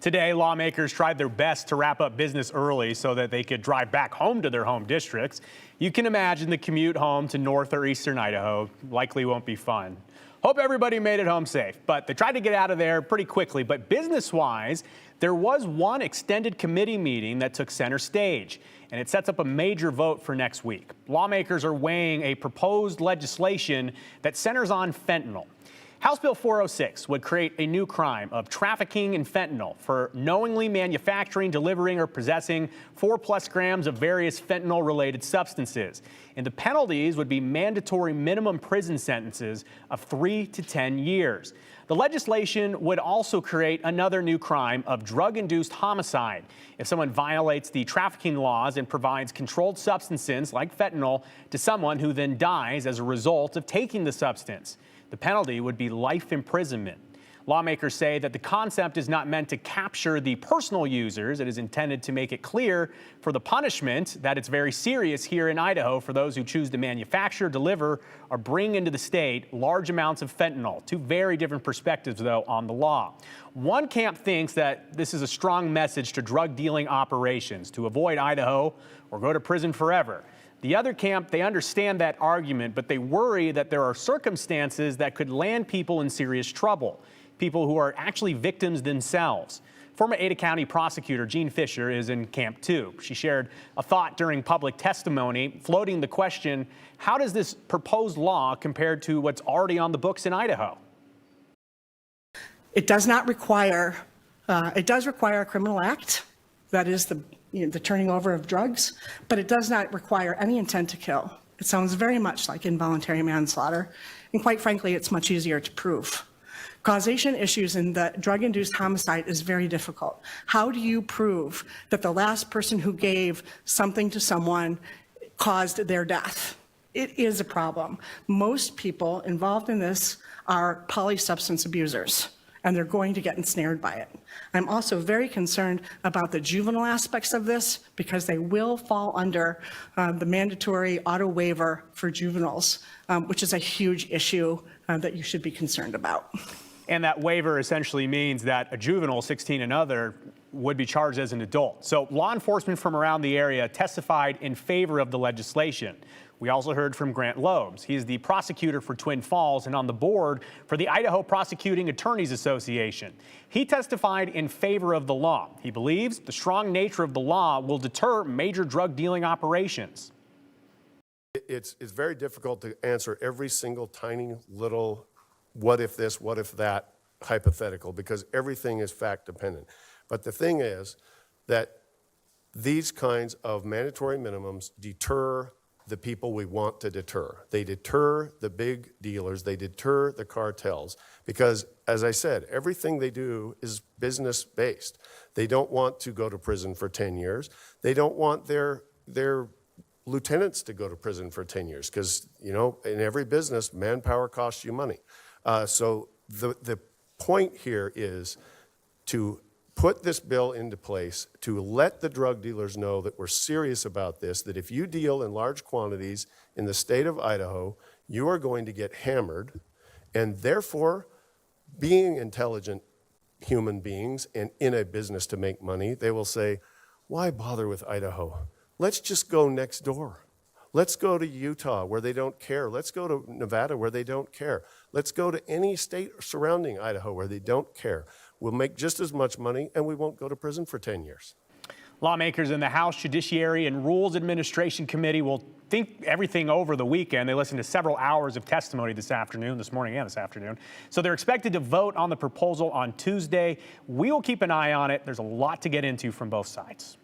Today, lawmakers tried their best to wrap up business early so that they could drive back home to their home districts. You can imagine the commute home to north or eastern Idaho likely won't be fun. Hope everybody made it home safe, but they tried to get out of there pretty quickly. But business-wise, there was one extended committee meeting that took center stage, and it sets up a major vote for next week. Lawmakers are weighing a proposed legislation that centers on fentanyl. House Bill 406 would create a new crime of trafficking in fentanyl for knowingly manufacturing, delivering, or possessing 4+ grams of various fentanyl-related substances. And the penalties would be mandatory minimum prison sentences of 3 to 10 years. The legislation would also create another new crime of drug-induced homicide. If someone violates the trafficking laws and provides controlled substances like fentanyl to someone who then dies as a result of taking the substance, the penalty would be life imprisonment. Lawmakers say that the concept is not meant to capture the personal users. It is intended to make it clear for the punishment that it's very serious here in Idaho for those who choose to manufacture, deliver, or bring into the state large amounts of fentanyl. Two very different perspectives, though, on the law. One camp thinks that this is a strong message to drug dealing operations to avoid Idaho or go to prison forever. The other camp, they understand that argument, but they worry that there are circumstances that could land people in serious trouble, people who are actually victims themselves. Former Ada County prosecutor Jean Fisher is in Camp 2. She shared a thought during public testimony, floating the question, how does this proposed law compare to what's already on the books in Idaho? It does not require, it does require a criminal act. That is the turning over of drugs, but it does not require any intent to kill. It sounds very much like involuntary manslaughter, and quite frankly, it's much easier to prove. Causation issues in the drug-induced homicide is very difficult. How do you prove that the last person who gave something to someone caused their death? It is a problem. Most people involved in this are polysubstance abusers, and they're going to get ensnared by it. I'm also very concerned about the juvenile aspects of this because they will fall under the mandatory auto waiver for juveniles, which is a huge issue that you should be concerned about. And that waiver essentially means that a juvenile, 16 and other, would be charged as an adult. So law enforcement from around the area testified in favor of the legislation. We also heard from Grant Loebs. He's the prosecutor for Twin Falls and on the board for the Idaho Prosecuting Attorneys Association. He testified in favor of the law. He believes the strong nature of the law will deter major drug dealing operations. It's very difficult to answer every single tiny little what if this, what if that hypothetical, because everything is fact dependent. But the thing is that these kinds of mandatory minimums deter the people we want to deter. They deter the big dealers, they deter the cartels, because as I said, everything they do is business based. They don't want to go to prison for 10 years. They don't want their lieutenants to go to prison for 10 years because, you know, in every business, manpower costs you money. So the point here is to put this bill into place to let the drug dealers know that we're serious about this, that if you deal in large quantities in the state of Idaho, you are going to get hammered, and therefore, being intelligent human beings and in a business to make money, they will say, why bother with Idaho? Let's just go next door. Let's go to Utah where they don't care. Let's go to Nevada where they don't care. Let's go to any state surrounding Idaho where they don't care. We'll make just as much money and we won't go to prison for 10 years. Lawmakers in the House Judiciary and Rules Administration Committee will think everything over the weekend. They listened to several hours of testimony this morning and this afternoon. So they're expected to vote on the proposal on Tuesday. We will keep an eye on it. There's a lot to get into from both sides.